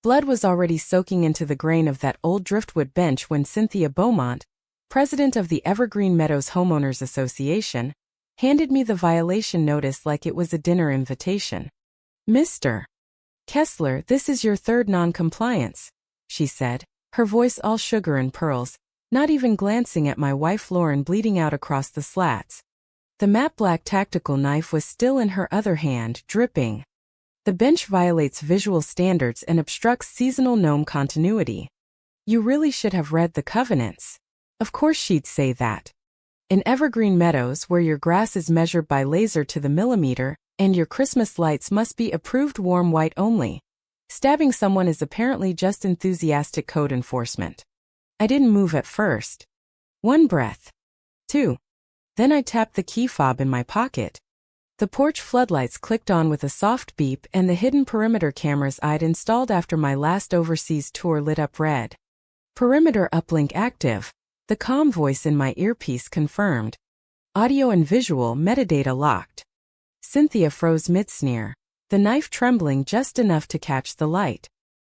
Blood was already soaking into the grain of that old driftwood bench when Cynthia Beaumont, president of the Evergreen Meadows Homeowners Association, handed me the violation notice like it was a dinner invitation. "Mr. Kessler, this is your third non-compliance," she said, her voice all sugar and pearls, not even glancing at my wife Lauren bleeding out across the slats. The matte black tactical knife was still in her other hand, dripping. "The bench violates visual standards and obstructs seasonal gnome continuity. You really should have read the covenants." Of course she'd say that. In Evergreen Meadows, where your grass is measured by laser to the millimeter, and your Christmas lights must be approved warm white only, stabbing someone is apparently just enthusiastic code enforcement. I didn't move at first. 1 breath. 2. Then I tapped the key fob in my pocket. The porch floodlights clicked on with a soft beep and the hidden perimeter cameras I'd installed after my last overseas tour lit up red. "Perimeter uplink active," the calm voice in my earpiece confirmed. "Audio and visual metadata locked." Cynthia froze mid-sneer, the knife trembling just enough to catch the light.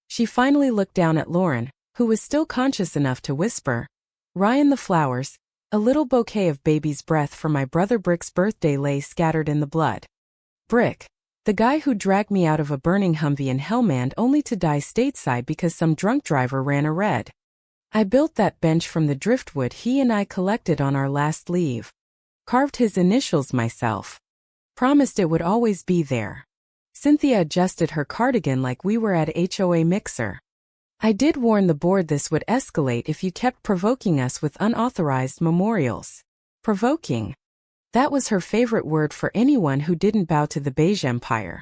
She finally looked down at Lauren, who was still conscious enough to whisper, "Ryan, the flowers." A little bouquet of baby's breath for my brother Brick's birthday lay scattered in the blood. Brick, the guy who dragged me out of a burning Humvee in Hellman only to die stateside because some drunk driver ran a red. I built that bench from the driftwood he and I collected on our last leave. Carved his initials myself. Promised it would always be there. Cynthia adjusted her cardigan like we were at HOA Mixer. "I did warn the board this would escalate if you kept provoking us with unauthorized memorials." Provoking. That was her favorite word for anyone who didn't bow to the Beige Empire.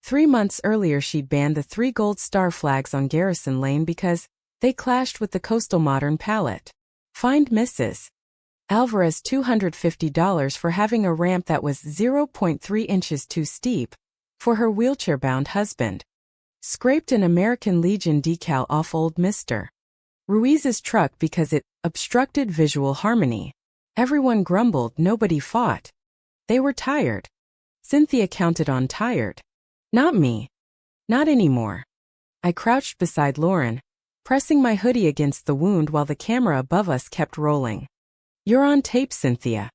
3 months earlier she'd banned the 3 gold star flags on Garrison Lane because they clashed with the coastal modern palette. Fined Mrs. Alvarez $250 for having a ramp that was 0.3 inches too steep for her wheelchair-bound husband. Scraped an American Legion decal off old Mr. Ruiz's truck because it obstructed visual harmony. Everyone grumbled, nobody fought. They were tired. Cynthia counted on tired. Not me. Not anymore. I crouched beside Lauren, pressing my hoodie against the wound while the camera above us kept rolling. "You're on tape, Cynthia.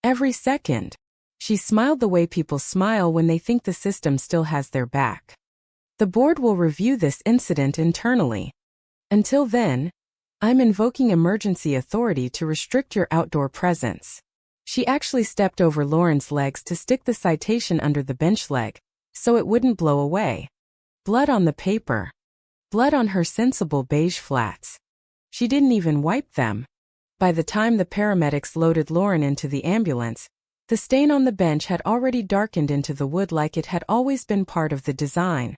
Every second." She smiled the way people smile when they think the system still has their back. "The board will review this incident internally. Until then, I'm invoking emergency authority to restrict your outdoor presence." She actually stepped over Lauren's legs to stick the citation under the bench leg, so it wouldn't blow away. Blood on the paper. Blood on her sensible beige flats. She didn't even wipe them. By the time the paramedics loaded Lauren into the ambulance, the stain on the bench had already darkened into the wood like it had always been part of the design.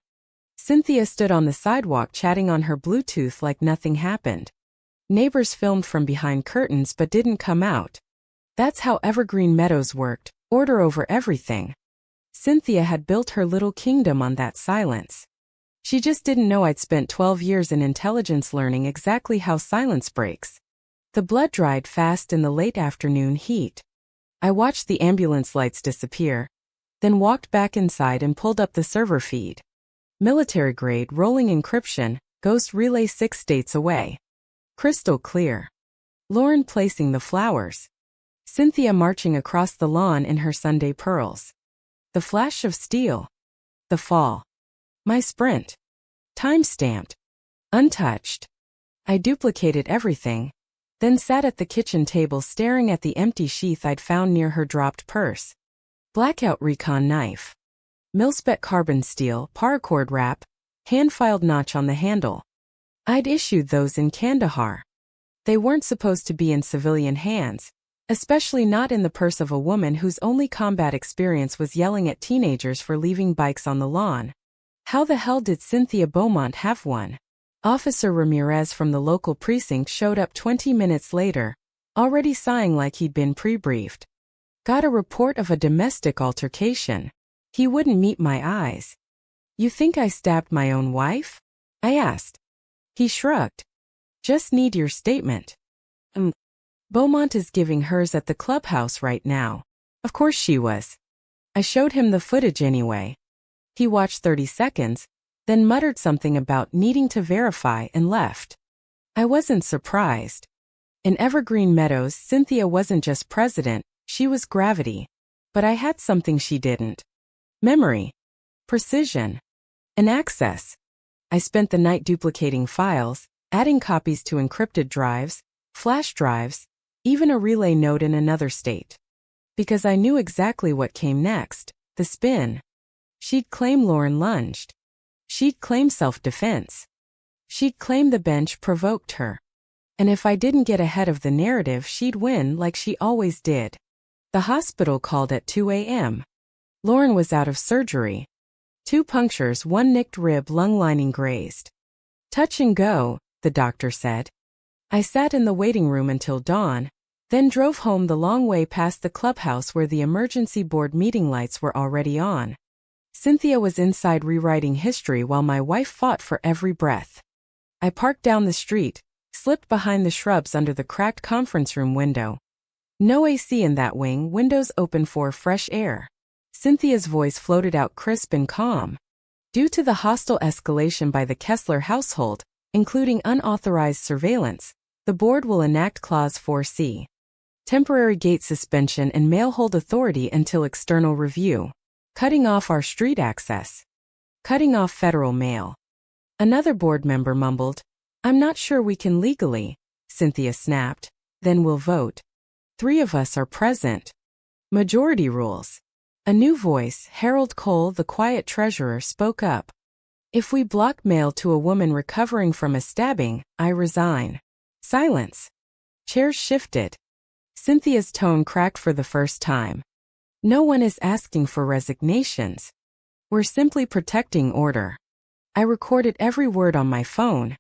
Cynthia stood on the sidewalk chatting on her Bluetooth like nothing happened. Neighbors filmed from behind curtains but didn't come out. That's how Evergreen Meadows worked, order over everything. Cynthia had built her little kingdom on that silence. She just didn't know I'd spent 12 years in intelligence learning exactly how silence breaks. The blood dried fast in the late afternoon heat. I watched the ambulance lights disappear, then walked back inside and pulled up the server feed. Military-grade rolling encryption, ghost relay 6 states away. Crystal clear. Lauren placing the flowers. Cynthia marching across the lawn in her Sunday pearls. The flash of steel. The fall. My sprint. Time-stamped. Untouched. I duplicated everything, then sat at the kitchen table staring at the empty sheath I'd found near her dropped purse. Blackout recon knife. Mil-spec carbon steel, paracord wrap, hand-filed notch on the handle. I'd issued those in Kandahar. They weren't supposed to be in civilian hands, especially not in the purse of a woman whose only combat experience was yelling at teenagers for leaving bikes on the lawn. How the hell did Cynthia Beaumont have one? Officer Ramirez from the local precinct showed up 20 minutes later, already sighing like he'd been pre-briefed. Got a report of a domestic altercation. He wouldn't meet my eyes. "You think I stabbed my own wife?" I asked. He shrugged. "Just need your statement." Beaumont is giving hers at the clubhouse right now." Of course she was. I showed him the footage anyway. He watched 30 seconds, then muttered something about needing to verify and left. I wasn't surprised. In Evergreen Meadows, Cynthia wasn't just president, she was gravity. But I had something she didn't. Memory, precision, and access. I spent the night duplicating files, adding copies to encrypted drives, flash drives, even a relay node in another state. Because I knew exactly what came next, the spin. She'd claim Lauren lunged. She'd claim self-defense. She'd claim the bench provoked her. And if I didn't get ahead of the narrative, she'd win like she always did. The hospital called at 2 a.m. Lauren was out of surgery. 2 punctures, 1 nicked rib, lung lining grazed. Touch and go, the doctor said. I sat in the waiting room until dawn, then drove home the long way past the clubhouse where the emergency board meeting lights were already on. Cynthia was inside rewriting history while my wife fought for every breath. I parked down the street, slipped behind the shrubs under the cracked conference room window. No AC in that wing, windows open for fresh air. Cynthia's voice floated out crisp and calm. Due to the hostile escalation by the Kessler household, including unauthorized surveillance, the board will enact Clause 4C. Temporary gate suspension and mail hold authority until external review. Cutting off our street access. Cutting off federal mail. Another board member mumbled, "I'm not sure we can legally," Cynthia snapped. "Then we'll vote. 3 of us are present. Majority rules." A new voice, Harold Cole, the quiet treasurer, spoke up. "If we block mail to a woman recovering from a stabbing, I resign." Silence. Chairs shifted. Cynthia's tone cracked for the first time. "No one is asking for resignations. We're simply protecting order." I recorded every word on my phone.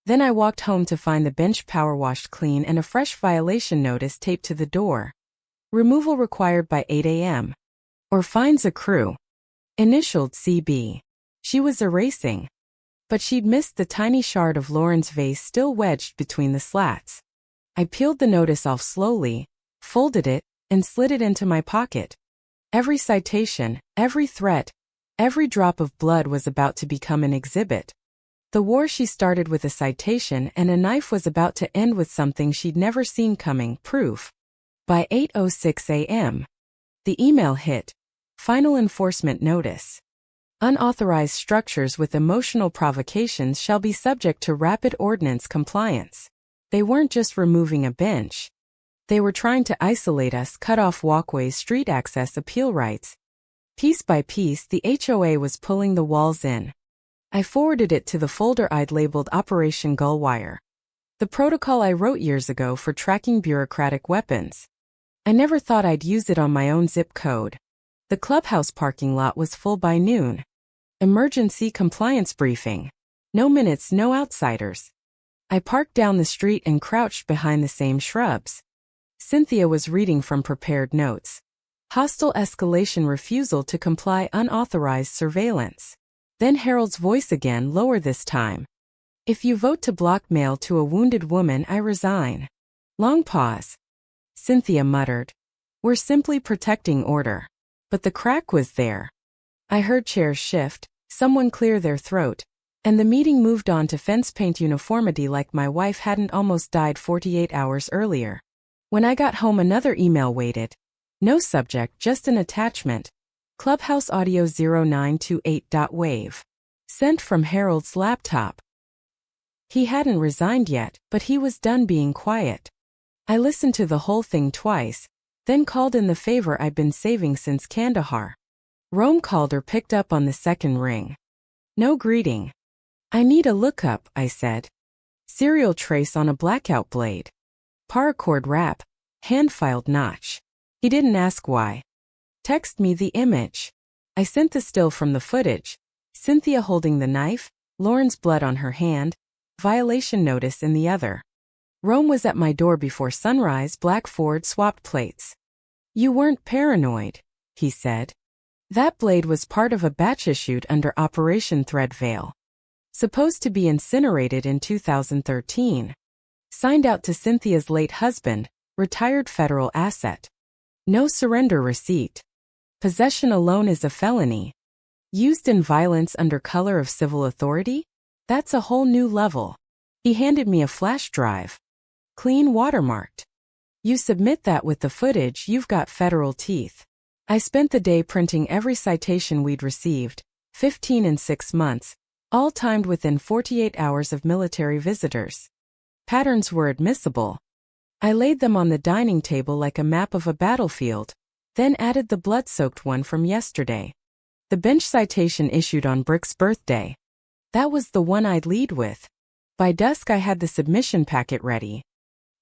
Then I walked home to find the bench power washed clean and a fresh violation notice taped to the door. Removal required by 8 a.m. Or fines accrue. Initialed CB. She was erasing. But she'd missed the tiny shard of Lauren's vase still wedged between the slats. I peeled the notice off slowly, folded it, and slid it into my pocket. Every citation, every threat, every drop of blood was about to become an exhibit. The war she started with a citation and a knife was about to end with something she'd never seen coming, proof. By 8:06 a.m. The email hit. Final enforcement notice. Unauthorized structures with emotional provocations shall be subject to rapid ordinance compliance. They weren't just removing a bench. They were trying to isolate us, cut off walkways, street access, appeal rights. Piece by piece, the HOA was pulling the walls in. I forwarded it to the folder I'd labeled Operation Gullwire. The protocol I wrote years ago for tracking bureaucratic weapons. I never thought I'd use it on my own zip code. The clubhouse parking lot was full by noon. Emergency compliance briefing. No minutes, no outsiders. I parked down the street and crouched behind the same shrubs. Cynthia was reading from prepared notes. Hostile escalation, refusal to comply, unauthorized surveillance. Then Harold's voice again, lower this time. "If you vote to block mail to a wounded woman, I resign." Long pause. Cynthia muttered, "We're simply protecting order." But the crack was there. I heard chairs shift, someone clear their throat, and the meeting moved on to fence paint uniformity like my wife hadn't almost died 48 hours earlier. When I got home, another email waited. No subject, just an attachment. Clubhouse audio 0928.wave. Sent from Harold's laptop. He hadn't resigned yet, but he was done being quiet. I listened to the whole thing twice, then called in the favor I'd been saving since Kandahar. Rome Calder picked up on the second ring. No greeting. "I need a lookup," I said. Serial trace on a blackout blade. Paracord wrap. Hand-filed notch. He didn't ask why. "Text me the image." I sent the still from the footage. Cynthia holding the knife, Lauren's blood on her hand, violation notice in the other. Rome was at my door before sunrise, black Ford swapped plates. "You weren't paranoid," he said. That blade was part of a batch issued under Operation Threadveil. Supposed to be incinerated in 2013. Signed out to Cynthia's late husband, retired federal asset. No surrender receipt. Possession alone is a felony. Used in violence under color of civil authority? That's a whole new level. He handed me a flash drive. Clean watermarked. You submit that with the footage, you've got federal teeth. I spent the day printing every citation we'd received, 15 in 6 months, all timed within 48 hours of military visitors. Patterns were admissible. I laid them on the dining table like a map of a battlefield, then added the blood-soaked one from yesterday. The bench citation issued on Brick's birthday. That was the one I'd lead with. By dusk I had the submission packet ready.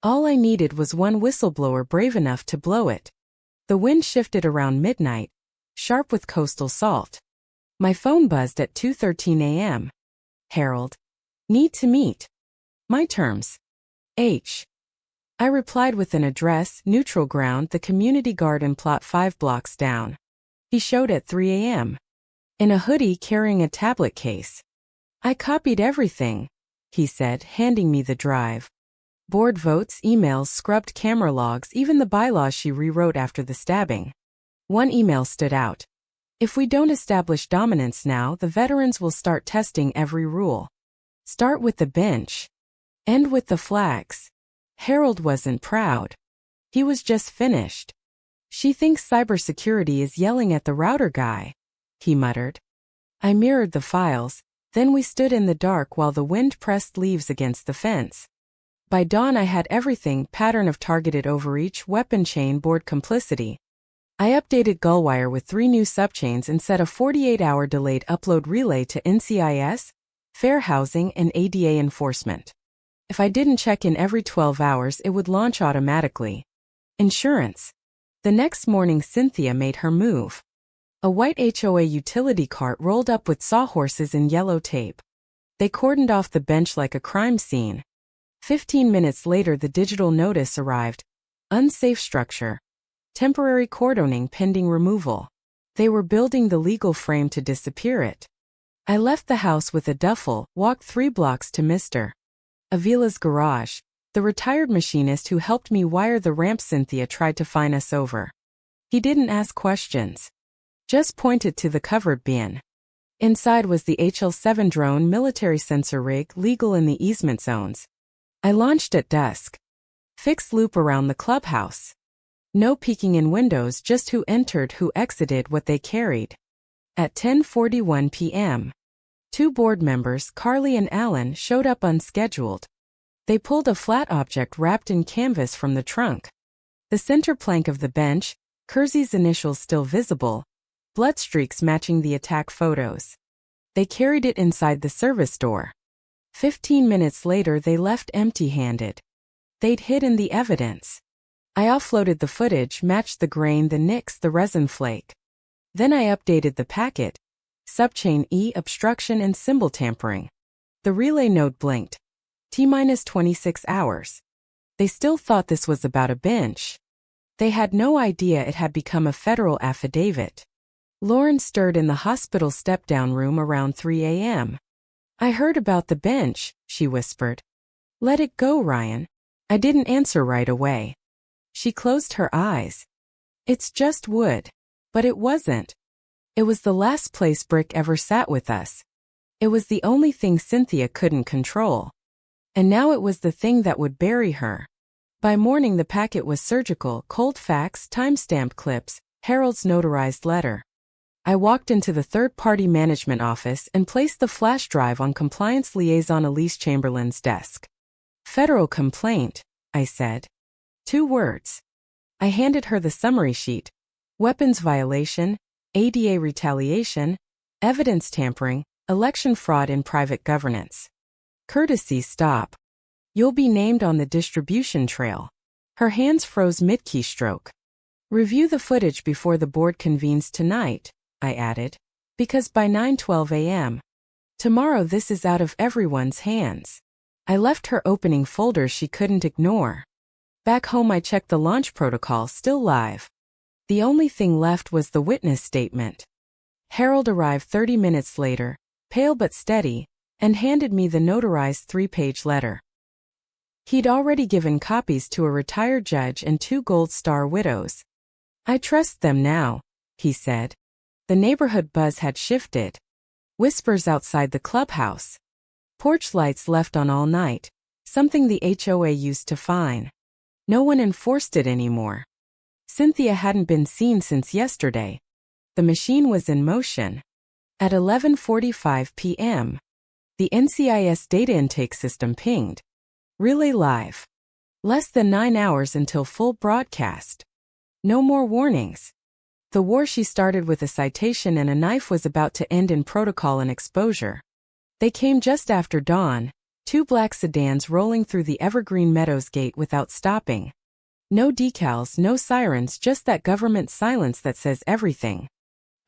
All I needed was one whistleblower brave enough to blow it. The wind shifted around midnight, sharp with coastal salt. My phone buzzed at 2:13 a.m. Harold. Need to meet. My terms. H. I replied with an address, neutral ground, the community garden plot 5 blocks down. He showed at 3 a.m. in a hoodie carrying a tablet case. I copied everything, he said, handing me the drive. Board votes, emails, scrubbed camera logs, even the bylaws she rewrote after the stabbing. One email stood out. If we don't establish dominance now, the veterans will start testing every rule. Start with the bench. End with the flags. Harold wasn't proud. He was just finished. She thinks cybersecurity is yelling at the router guy, he muttered. I mirrored the files, then we stood in the dark while the wind pressed leaves against the fence. By dawn I had everything, pattern of targeted overreach, weapon chain, board complicity. I updated Gullwire with 3 new subchains and set a 48-hour delayed upload relay to NCIS, fair housing, and ADA enforcement. If I didn't check in every 12 hours, it would launch automatically. Insurance. The next morning Cynthia made her move. A white HOA utility cart rolled up with sawhorses in yellow tape. They cordoned off the bench like a crime scene. 15 minutes later the digital notice arrived. Unsafe structure. Temporary cordoning pending removal. They were building the legal frame to disappear it. I left the house with a duffel, walked 3 blocks to Mr. Avila's garage, the retired machinist who helped me wire the ramp. Cynthia tried to fine us over. He didn't ask questions. Just pointed to the covered bin. Inside was the HL-7 drone military sensor rig, legal in the easement zones. I launched at dusk. Fixed loop around the clubhouse. No peeking in windows, just who entered, who exited, what they carried. At 10:41 p.m. 2 board members, Carly and Alan, showed up unscheduled. They pulled a flat object wrapped in canvas from the trunk. The center plank of the bench, Kersey's initials still visible, blood streaks matching the attack photos. They carried it inside the service door. 15 minutes later they left empty-handed. They'd hidden the evidence. I offloaded the footage, matched the grain, the nicks, the resin flake. Then I updated the packet. Subchain E, obstruction and symbol tampering. The relay node blinked. T-26 hours. They still thought this was about a bench. They had no idea it had become a federal affidavit. Lauren stirred in the hospital step-down room around 3 a.m. I heard about the bench, she whispered. Let it go, Ryan. I didn't answer right away. She closed her eyes. It's just wood. But it wasn't. It was the last place Brick ever sat with us. It was the only thing Cynthia couldn't control. And now it was the thing that would bury her. By morning the packet was surgical, cold facts, timestamp clips, Harold's notarized letter. I walked into the third-party management office and placed the flash drive on compliance liaison Elise Chamberlain's desk. Federal complaint, I said. 2 words. I handed her the summary sheet. Weapons violation, ADA retaliation, evidence tampering, election fraud in private governance. Courtesy stop. You'll be named on the distribution trail. Her hands froze mid-keystroke. Review the footage before the board convenes tonight, I added, because by 9:12 a.m. tomorrow this is out of everyone's hands. I left her opening folders she couldn't ignore. Back home I checked the launch protocol, still live. The only thing left was the witness statement. Harold arrived 30 minutes later, pale but steady, and handed me the notarized 3-page letter. He'd already given copies to a retired judge and 2 Gold Star widows. I trust them now, he said. The neighborhood buzz had shifted. Whispers outside the clubhouse. Porch lights left on all night, something the HOA used to fine. No one enforced it anymore. Cynthia hadn't been seen since yesterday. The machine was in motion. At 11:45 p.m., the NCIS data intake system pinged. Relay live. Less than 9 hours until full broadcast. No more warnings. The war she started with a citation and a knife was about to end in protocol and exposure. They came just after dawn, 2 black sedans rolling through the Evergreen Meadows gate without stopping. No decals, no sirens, just that government silence that says everything.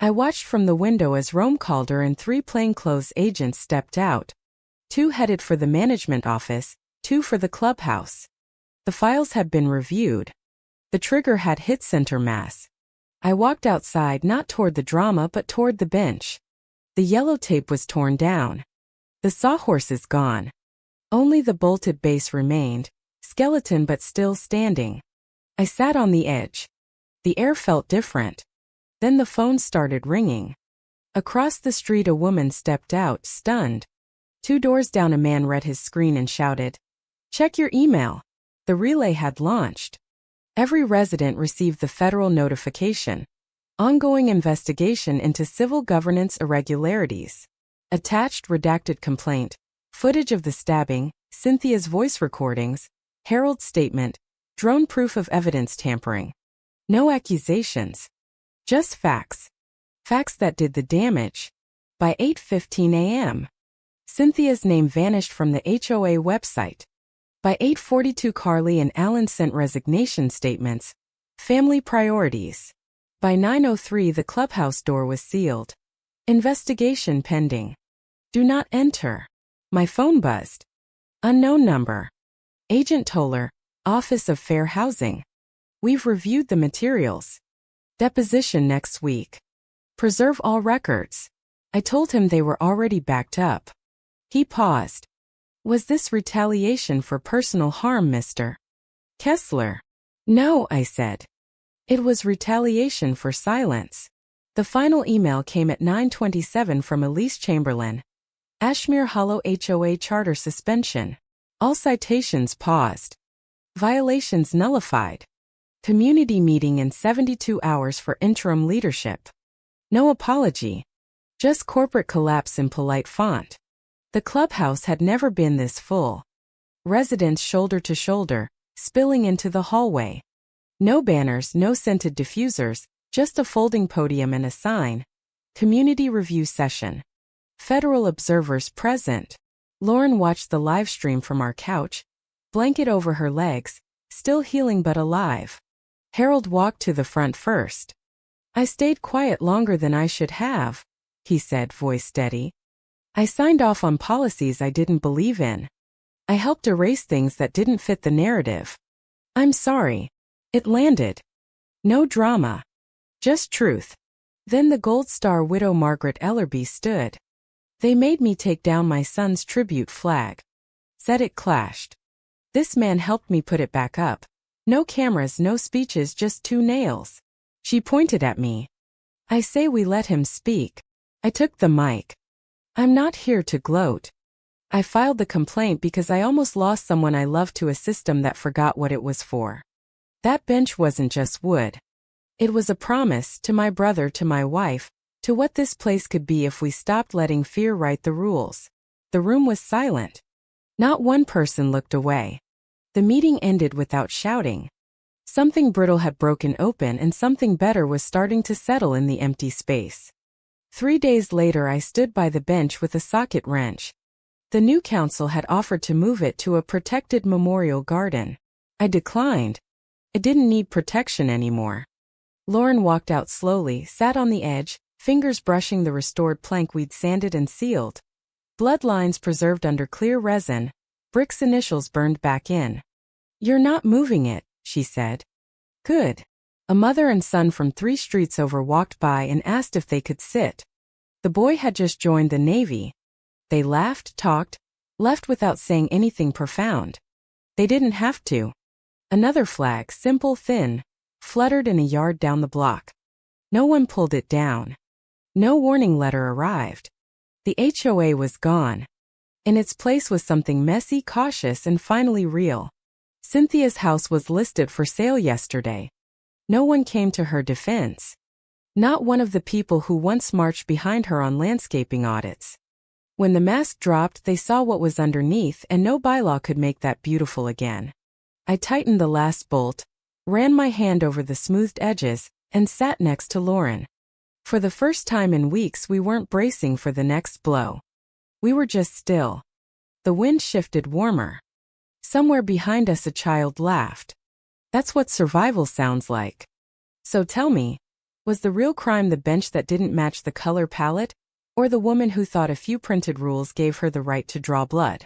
I watched from the window as Rome Calder and 3 plainclothes agents stepped out. 2 headed for the management office, 2 for the clubhouse. The files had been reviewed. The trigger had hit center mass. I walked outside, not toward the drama but toward the bench. The yellow tape was torn down. The sawhorses gone. Only the bolted base remained, skeleton but still standing. I sat on the edge. The air felt different. Then the phone started ringing. Across the street a woman stepped out, stunned. 2 doors down a man read his screen and shouted, "Check your email." The relay had launched. Every resident received the federal notification. Ongoing investigation into civil governance irregularities. Attached redacted complaint. Footage of the stabbing, Cynthia's voice recordings, Harold's statement, drone proof of evidence tampering. No accusations. Just facts. Facts that did the damage. By 8:15 a.m., Cynthia's name vanished from the HOA website. By 8:42 Carly and Alan sent resignation statements. Family priorities. By 9:03 the clubhouse door was sealed. Investigation pending. Do not enter. My phone buzzed. Unknown number. Agent Toller, Office of Fair Housing. We've reviewed the materials. Deposition next week. Preserve all records. I told him they were already backed up. He paused. Was this retaliation for personal harm, Mr. Kessler? No, I said. It was retaliation for silence. The final email came at 9:27 from Elise Chamberlain. Ashmere Hollow HOA charter suspension. All citations paused. Violations nullified. Community meeting in 72 hours for interim leadership. No apology. Just corporate collapse in polite font. The clubhouse had never been this full. Residents shoulder to shoulder, spilling into the hallway. No banners, no scented diffusers, just a folding podium and a sign. Community review session. Federal observers present. Lauren watched the live stream from our couch, blanket over her legs, still healing but alive. Harold walked to the front first. I stayed quiet longer than I should have, he said, voice steady. I signed off on policies I didn't believe in. I helped erase things that didn't fit the narrative. I'm sorry. It landed. No drama. Just truth. Then the Gold Star widow Margaret Ellerby stood. They made me take down my son's tribute flag. Said it clashed. This man helped me put it back up. No cameras, no speeches, just 2 nails. She pointed at me. I say we let him speak. I took the mic. I'm not here to gloat. I filed the complaint because I almost lost someone I loved to a system that forgot what it was for. That bench wasn't just wood. It was a promise to my brother, to my wife, to what this place could be if we stopped letting fear write the rules. The room was silent. Not one person looked away. The meeting ended without shouting. Something brittle had broken open and something better was starting to settle in the empty space. 3 days later I stood by the bench with a socket wrench. The new council had offered to move it to a protected memorial garden. I declined. It didn't need protection anymore. Lauren walked out slowly, sat on the edge, fingers brushing the restored plank we'd sanded and sealed. Blood lines preserved under clear resin, bricks initials burned back in. You're not moving it, she said. Good. A mother and son from 3 streets over walked by and asked if they could sit. The boy had just joined the Navy. They laughed, talked, left without saying anything profound. They didn't have to. Another flag, simple, thin, fluttered in a yard down the block. No one pulled it down. No warning letter arrived. The HOA was gone. In its place was something messy, cautious, and finally real. Cynthia's house was listed for sale yesterday. No one came to her defense. Not one of the people who once marched behind her on landscaping audits. When the mask dropped, they saw what was underneath, and no bylaw could make that beautiful again. I tightened the last bolt, ran my hand over the smoothed edges, and sat next to Lauren. For the first time in weeks, we weren't bracing for the next blow. We were just still. The wind shifted warmer. Somewhere behind us, a child laughed. That's what survival sounds like. So tell me, was the real crime the bench that didn't match the color palette, or the woman who thought a few printed rules gave her the right to draw blood?